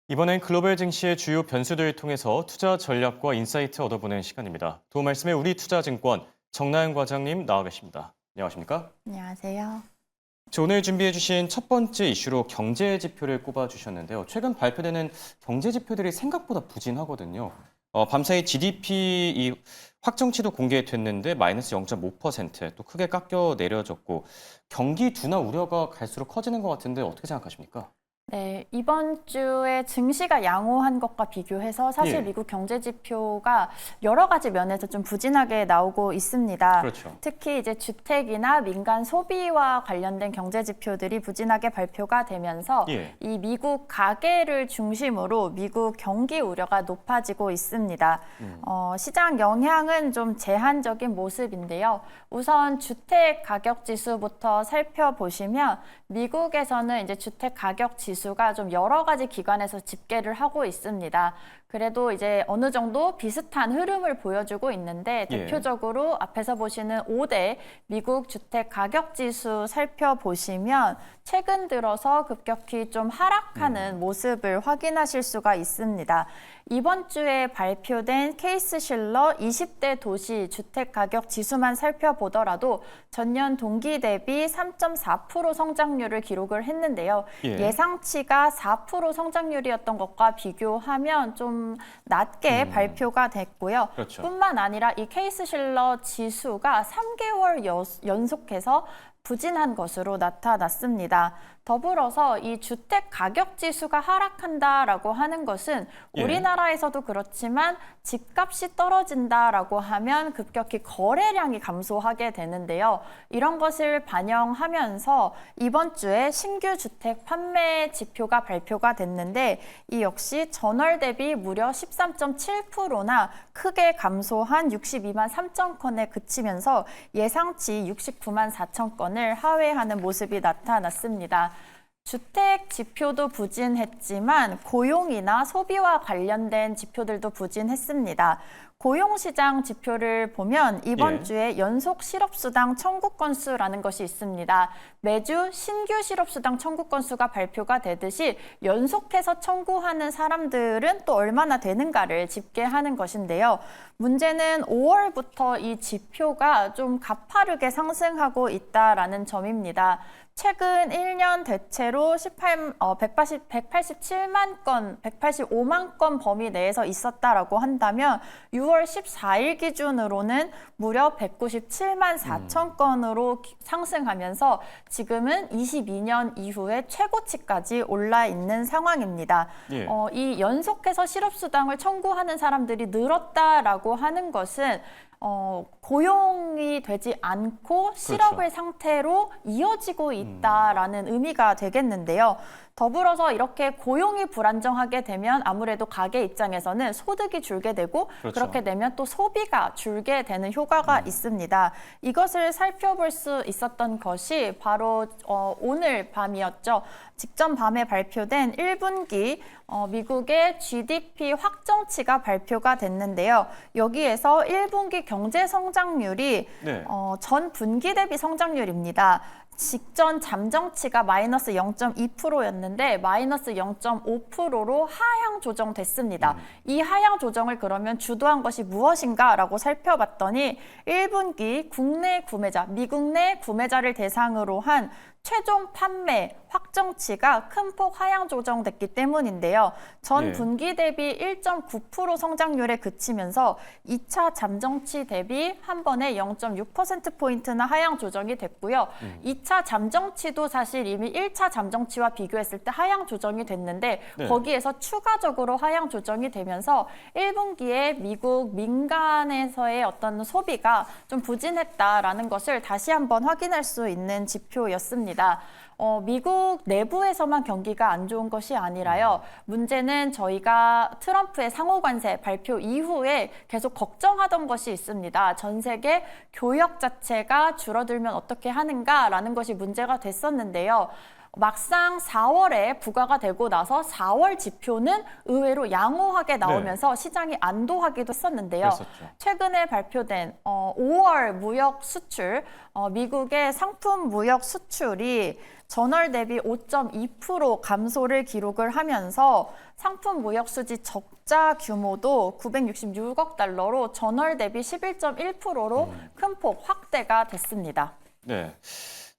이번엔 글로벌 증시의 주요 변수들을 통해서 투자 전략과 인사이트 얻어보는 시간입니다. 도움 말씀에 우리투자증권 정나연 과장님 나와 계십니다. 안녕하십니까? 안녕하세요. 오늘 준비해 주신 첫 번째 이슈로 경제 지표를 꼽아 주셨는데요. 최근 발표되는 경제 지표들이 생각보다 부진하거든요. 밤사이 GDP 확정치도 공개됐는데 마이너스 0.5%, 또 크게 깎여 내려졌고 경기 둔화 우려가 갈수록 커지는 것 같은데 어떻게 생각하십니까? 네, 이번 주에 증시가 양호한 것과 비교해서 사실 예. 미국 경제 지표가 여러 가지 면에서 좀 부진하게 나오고 있습니다. 그렇죠. 특히 이제 주택이나 민간 소비와 관련된 경제 지표들이 부진하게 발표가 되면서 예. 이 미국 가계를 중심으로 미국 경기 우려가 높아지고 있습니다. 시장 영향은 좀 제한적인 모습인데요. 우선 주택 가격 지수부터 살펴보시면 미국에서는 이제 주택 가격 지수가 좀 여러 가지 기관에서 집계를 하고 있습니다. 그래도 이제 어느 정도 비슷한 흐름을 보여주고 있는데 예. 대표적으로 앞에서 보시는 5대 미국 주택 가격 지수 살펴보시면 최근 들어서 급격히 좀 하락하는 모습을 확인하실 수가 있습니다. 이번 주에 발표된 케이스 실러 20대 도시 주택 가격 지수만 살펴보더라도 전년 동기 대비 3.4% 성장률을 기록을 했는데요. 예. 예상치가 4% 성장률이었던 것과 비교하면 좀 낮게 발표가 됐고요. 그렇죠. 뿐만 아니라 이 케이스 실러 지수가 3개월 연속해서 부진한 것으로 나타났습니다. 더불어서 이 주택 가격 지수가 하락한다라고 하는 것은 예. 우리나라에서도 그렇지만 집값이 떨어진다라고 하면 급격히 거래량이 감소하게 되는데요. 이런 것을 반영하면서 이번 주에 신규 주택 판매 지표가 발표가 됐는데 이 역시 전월 대비 무려 13.7%나 크게 감소한 62만 3천 건에 그치면서 예상치 69만 4천 건을 하회하는 모습이 나타났습니다. 주택 지표도 부진했지만 고용이나 소비와 관련된 지표들도 부진했습니다. 고용시장 지표를 보면 이번 예. 주에 연속 실업수당 청구 건수라는 것이 있습니다. 매주 신규 실업수당 청구 건수가 발표가 되듯이 연속해서 청구하는 사람들은 또 얼마나 되는가를 집계하는 것인데요. 문제는 5월부터 이 지표가 좀 가파르게 상승하고 있다라는 점입니다. 최근 1년 대체로 187만 건, 185만 건 범위 내에서 있었다라고 한다면 6월 14일 기준으로는 무려 197만 4천 건으로 상승하면서 지금은 22년 이후에 최고치까지 올라 있는 상황입니다. 예. 이 연속해서 실업수당을 청구하는 사람들이 늘었다라고 하는 것은 고용이 되지 않고 실업의 상태로 이어지고 있다라는 의미가 되겠는데요. 더불어서 이렇게 고용이 불안정하게 되면 아무래도 가게 입장에서는 소득이 줄게 되고 그렇죠. 그렇게 되면 또 소비가 줄게 되는 효과가 있습니다. 이것을 살펴볼 수 있었던 것이 바로 오늘 밤이었죠. 직전 밤에 발표된 1분기 미국의 GDP 확정치가 발표가 됐는데요. 여기에서 1분기 경제 성장률이 네. 전 분기 대비 성장률입니다. 직전 잠정치가 마이너스 0.2%였는데 마이너스 0.5%로 하향 조정됐습니다. 이 하향 조정을 그러면 주도한 것이 무엇인가라고 살펴봤더니 1분기 국내 구매자, 미국 내 구매자를 대상으로 한 최종 판매 확정치가 큰 폭 하향 조정됐기 때문인데요. 전 예. 분기 대비 1.9% 성장률에 그치면서 2차 잠정치 대비 한 번에 0.6%포인트나 하향 조정이 됐고요. 2차 잠정치도 사실 이미 1차 잠정치와 비교했을 때 하향 조정이 됐는데 네. 거기에서 추가적으로 하향 조정이 되면서 1분기에 미국 민간에서의 어떤 소비가 좀 부진했다라는 것을 다시 한번 확인할 수 있는 지표였습니다. 미국 내부에서만 경기가 안 좋은 것이 아니라요. 문제는 저희가 트럼프의 상호관세 발표 이후에 계속 걱정하던 것이 있습니다. 전 세계 교역 자체가 줄어들면 어떻게 하는가라는 것이 문제가 됐었는데요. 막상 4월에 부과가 되고 나서 4월 지표는 의외로 양호하게 나오면서 시장이 안도하기도 했었는데요. 그랬었죠. 최근에 발표된 5월 무역 수출, 미국의 상품 무역 수출이 전월 대비 5.2% 감소를 기록을 하면서 상품 무역 수지 적자 규모도 966억 달러로 전월 대비 11.1%로 큰 폭 확대가 됐습니다. 네.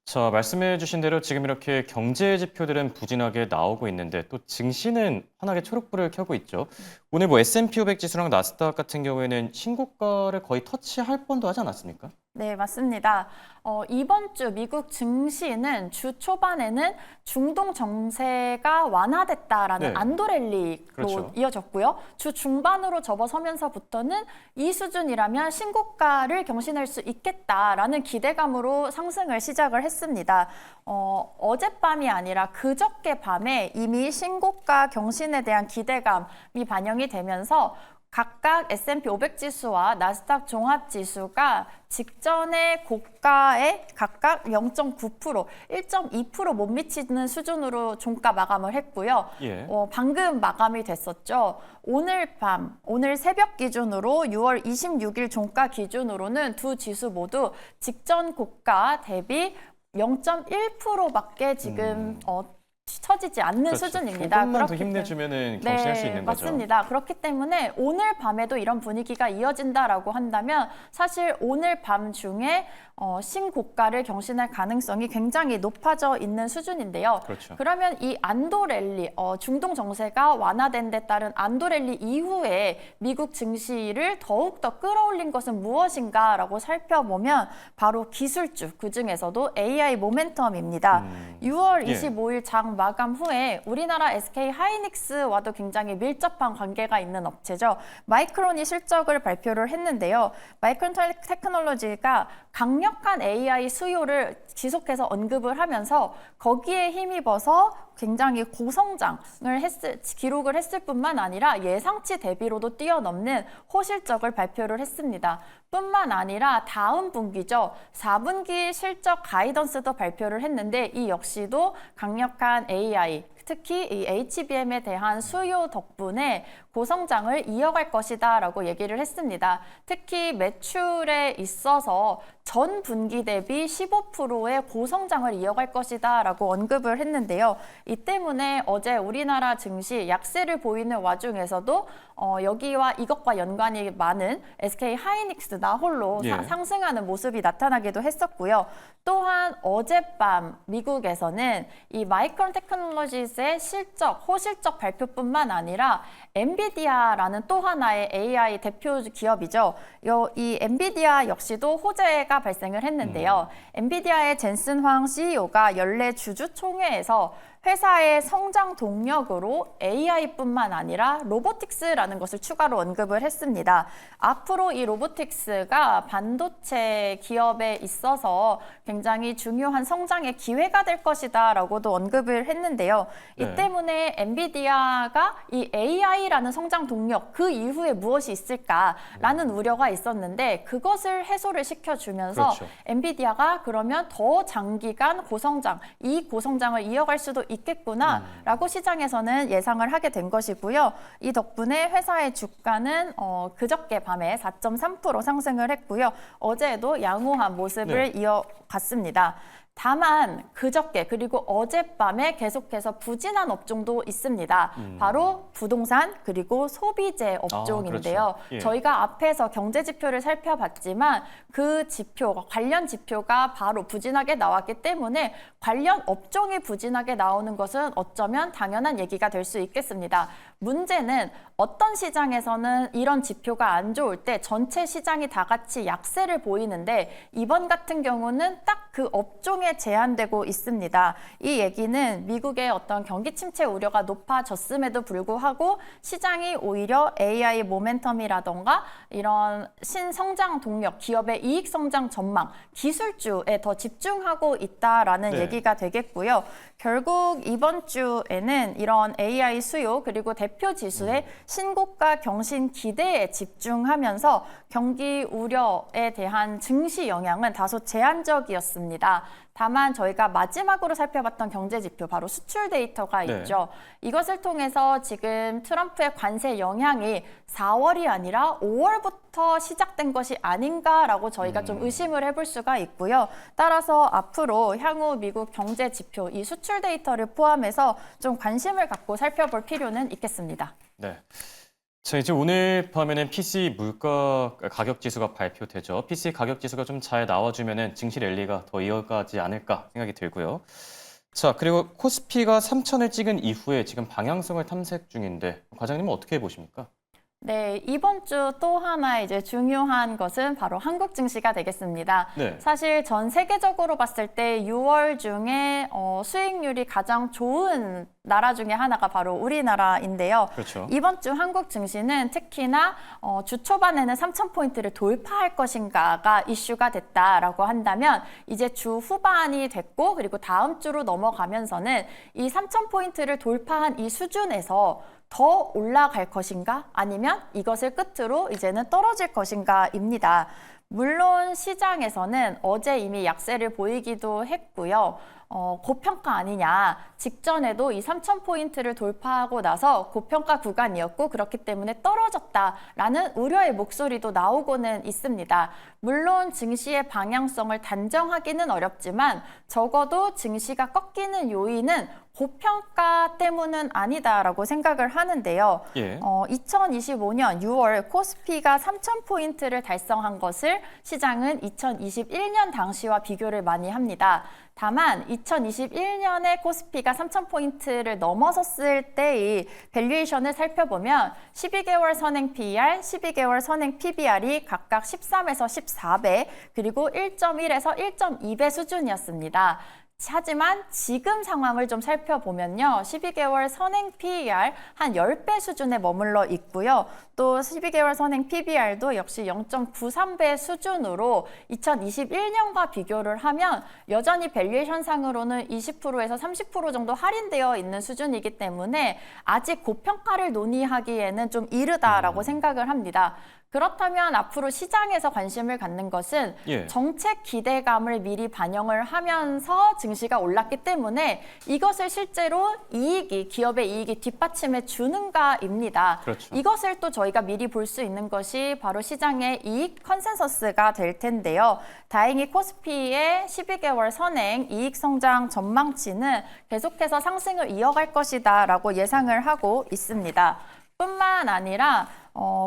자, 말씀해 주신 대로 지금 이렇게 경제 지표들은 부진하게 나오고 있는데 또 증시는 환하게 초록불을 켜고 있죠. 오늘 뭐 S&P 500 지수랑 나스닥 같은 경우에는 신고가를 거의 터치할 뻔도 하지 않았습니까? 네, 맞습니다. 이번 주 미국 증시는 주 초반에는 중동 정세가 완화됐다라는 네. 안도 랠리로 그렇죠. 이어졌고요. 주 중반으로 접어서면서부터는 이 수준이라면 신고가를 경신할 수 있겠다라는 기대감으로 상승을 시작을 했습니다. 어젯밤이 아니라 그저께 밤에 이미 신고가 경신에 대한 기대감이 반영이 되면서 각각 S&P 500 지수와 나스닥 종합 지수가 직전의 고가에 각각 0.9%, 1.2% 못 미치는 수준으로 종가 마감을 했고요. 예. 방금 마감이 됐었죠. 오늘 새벽 기준으로 6월 26일 종가 기준으로는 두 지수 모두 직전 고가 대비 0.1%밖에 지금 쳐지지 않는 그렇죠. 수준입니다. 조금만 더 그렇기 때문에. 힘내주면은 경신할 수 있는 거죠. 맞습니다. 그렇기 때문에 오늘 밤에도 이런 분위기가 이어진다라고 한다면 사실 오늘 밤 중에 신고가를 경신할 가능성이 굉장히 높아져 있는 수준인데요. 그렇죠. 그러면 이 안도 랠리, 중동 정세가 완화된 데 따른 안도 랠리 이후에 미국 증시를 더욱더 끌어올린 것은 무엇인가라고 살펴보면 바로 기술주, 그중에서도 AI 모멘텀입니다. 6월 25일 장 마감 후에 우리나라 SK 하이닉스와도 굉장히 밀접한 관계가 있는 업체죠. 마이크론이 실적을 발표를 했는데요. 마이크론 테크놀로지가 강력한 AI 수요를 지속해서 언급을 하면서 거기에 힘입어서 굉장히 고성장을 기록을 했을 뿐만 아니라 예상치 대비로도 뛰어넘는 호실적을 발표를 했습니다. 뿐만 아니라 다음 분기죠. 4분기 실적 가이던스도 발표를 했는데 이 역시도 강력한 AI, 특히 이 HBM에 대한 수요 덕분에 고성장을 이어갈 것이다라고 얘기를 했습니다. 특히 매출에 있어서 전 분기 대비 15%의 고성장을 이어갈 것이다라고 언급을 했는데요. 이 때문에 어제 우리나라 증시 약세를 보이는 와중에서도 여기와 이것과 연관이 많은 SK 하이닉스 나홀로 상승하는 모습이 나타나기도 했었고요. 또한 어젯밤 미국에서는 이 마이크론 테크놀로지스의 호실적 발표뿐만 아니라 엔비디아라는 또 하나의 AI 대표 기업이죠. 이 엔비디아 역시도 호재가 발생을 했는데요. 엔비디아의 젠슨 황 CEO가 연례 주주총회에서 회사의 성장 동력으로 AI뿐만 아니라 로보틱스라는 것을 추가로 언급을 했습니다. 앞으로 이 로보틱스가 반도체 기업에 있어서 굉장히 중요한 성장의 기회가 될 것이다라고도 언급을 했는데요. 이 때문에 엔비디아가 이 AI라는 성장 동력 그 이후에 무엇이 있을까라는 우려가 있었는데 그것을 해소를 시켜주면서 엔비디아가 그러면 더 장기간 고성장, 이 고성장을 이어갈 수도 있겠구나라고 시장에서는 예상을 하게 된 것이고요. 이 덕분에 회사의 주가는 그저께 밤에 4.3% 상승을 했고요. 어제도 양호한 모습을 이어갔습니다. 다만 그저께 그리고 어젯밤에 계속해서 부진한 업종도 있습니다. 바로 부동산 그리고 소비재 업종인데요. 저희가 앞에서 경제 지표를 살펴봤지만 그 관련 지표가 바로 부진하게 나왔기 때문에 관련 업종이 부진하게 나오는 것은 어쩌면 당연한 얘기가 될 수 있겠습니다. 문제는 어떤 시장에서는 이런 지표가 안 좋을 때 전체 시장이 다 같이 약세를 보이는데 이번 같은 경우는 딱 그 업종에 제한되고 있습니다. 이 얘기는 미국의 어떤 경기 침체 우려가 높아졌음에도 불구하고 시장이 오히려 AI 모멘텀이라던가 이런 신성장 동력, 기업의 이익 성장 전망, 기술주에 더 집중하고 있다라는 얘기가 되겠고요. 결국 이번 주에는 이런 AI 수요 그리고 대표 지수의 신고가 경신 기대에 집중하면서 경기 우려에 대한 증시 영향은 다소 제한적이었습니다. 다만 저희가 마지막으로 살펴봤던 경제 지표, 바로 수출 데이터가 네. 있죠. 이것을 통해서 지금 트럼프의 관세 영향이 4월이 아니라 5월부터 시작된 것이 아닌가라고 저희가 좀 의심을 해볼 수가 있고요. 따라서 앞으로 향후 미국 경제 지표, 이 수출 데이터를 포함해서 좀 관심을 갖고 살펴볼 필요는 있겠습니다. 네. 자, 이제 오늘 밤에는 PC 물가 가격 지수가 발표되죠. PC 가격 지수가 좀 잘 나와주면은 증시 랠리가 더 이어가지 않을까 생각이 들고요. 자, 그리고 코스피가 3천을 찍은 이후에 지금 방향성을 탐색 중인데 과장님은 어떻게 보십니까? 네, 이번 주 또 하나 이제 중요한 것은 바로 한국 증시가 되겠습니다. 네. 사실 전 세계적으로 봤을 때 6월 중에 수익률이 가장 좋은 나라 중에 하나가 바로 우리나라인데요. 그렇죠. 이번 주 한국 증시는 특히나 주 초반에는 3,000포인트를 돌파할 것인가가 이슈가 됐다라고 한다면 이제 주 후반이 됐고 그리고 다음 주로 넘어가면서는 이 3,000포인트를 돌파한 이 수준에서 더 올라갈 것인가 아니면 이것을 끝으로 이제는 떨어질 것인가입니다. 물론 시장에서는 어제 이미 약세를 보이기도 했고요. 고평가 아니냐. 직전에도 이 3,000포인트를 돌파하고 나서 고평가 구간이었고 그렇기 때문에 떨어졌다라는 우려의 목소리도 나오고는 있습니다. 물론 증시의 방향성을 단정하기는 어렵지만 적어도 증시가 꺾이는 요인은 고평가 때문은 아니다라고 생각을 하는데요. 예. 2025년 6월 코스피가 3,000포인트를 달성한 것을 시장은 2021년 당시와 비교를 많이 합니다. 다만 2021년에 코스피가 3,000포인트를 넘어섰을 때의 밸류에이션을 살펴보면 12개월 선행 PER, 12개월 선행 PBR이 각각 13에서 14배, 그리고 1.1에서 1.2배 수준이었습니다. 하지만 지금 상황을 좀 살펴보면요. 12개월 선행 PER 한 10배 수준에 머물러 있고요. 또 12개월 선행 PBR도 역시 0.93배 수준으로 2021년과 비교를 하면 여전히 밸류에이션 상으로는 20%에서 30% 정도 할인되어 있는 수준이기 때문에 아직 고평가를 논의하기에는 좀 이르다라고 생각을 합니다. 그렇다면 앞으로 시장에서 관심을 갖는 것은 예. 정책 기대감을 미리 반영을 하면서 증시가 올랐기 때문에 이것을 실제로 기업의 이익이 뒷받침해 주는가입니다. 그렇죠. 이것을 또 저희가 미리 볼 수 있는 것이 바로 시장의 이익 컨센서스가 될 텐데요. 다행히 코스피의 12개월 선행 이익 성장 전망치는 계속해서 상승을 이어갈 것이다라고 예상을 하고 있습니다. 뿐만 아니라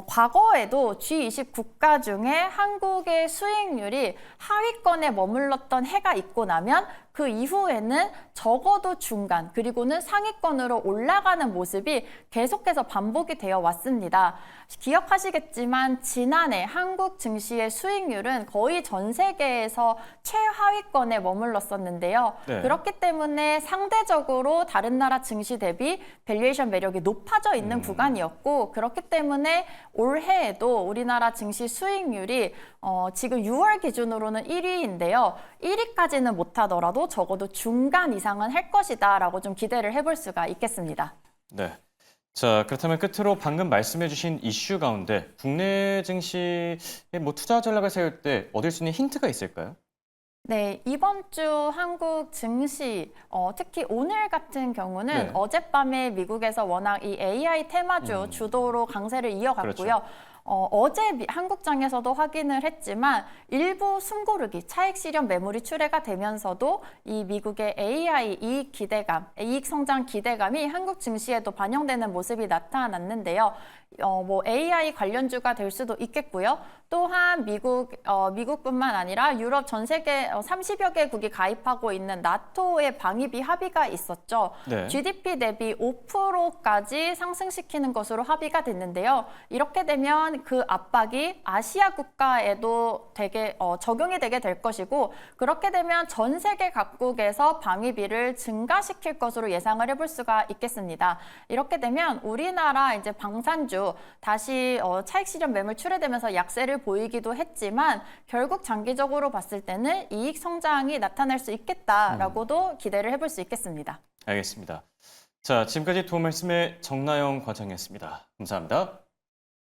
과거에도 G20 국가 중에 한국의 수익률이 하위권에 머물렀던 해가 있고 나면 그 이후에는 적어도 중간 그리고는 상위권으로 올라가는 모습이 계속해서 반복이 되어 왔습니다. 기억하시겠지만 지난해 한국 증시의 수익률은 거의 전 세계에서 최하위권에 머물렀었는데요. 네. 그렇기 때문에 상대적으로 다른 나라 증시 대비 밸류에이션 매력이 높아져 있는 구간이었고 그렇기 때문에 올해에도 우리나라 증시 수익률이 지금 6월 기준으로는 1위인데요. 1위까지는 못하더라도 적어도 중간 이상은 할 것이다라고 좀 기대를 해볼 수가 있겠습니다. 네. 자, 그렇다면 끝으로 방금 말씀해주신 이슈 가운데 국내 증시에 뭐 투자 전략을 세울 때 얻을 수 있는 힌트가 있을까요? 네, 이번 주 한국 증시, 특히 오늘 같은 경우는 네. 어젯밤에 미국에서 워낙 이 AI 테마주 주도로 강세를 이어갔고요. 그렇죠. 어제 한국장에서도 확인을 했지만 일부 숨고르기, 차익 실현 매물이 출회가 되면서도 이 미국의 AI 이익 기대감, 이익 성장 기대감이 한국 증시에도 반영되는 모습이 나타났는데요. 뭐 AI 관련주가 될 수도 있겠고요. 또한 미국뿐만 아니라 유럽 전 세계 30여 개국이 가입하고 있는 나토의 방위비 합의가 있었죠. 네. GDP 대비 5%까지 상승시키는 것으로 합의가 됐는데요. 이렇게 되면 그 압박이 아시아 국가에도 되게 적용이 되게 될 것이고 그렇게 되면 전 세계 각국에서 방위비를 증가시킬 것으로 예상을 해볼 수가 있겠습니다. 이렇게 되면 우리나라 이제 방산주 다시 차익 실현 매물 출회되면서 약세를 보이기도 했지만 결국 장기적으로 봤을 때는 이익 성장이 나타날 수 있겠다라고도 기대를 해볼 수 있겠습니다. 알겠습니다. 자, 지금까지 도움 말씀의 정나영 과장이었습니다. 감사합니다.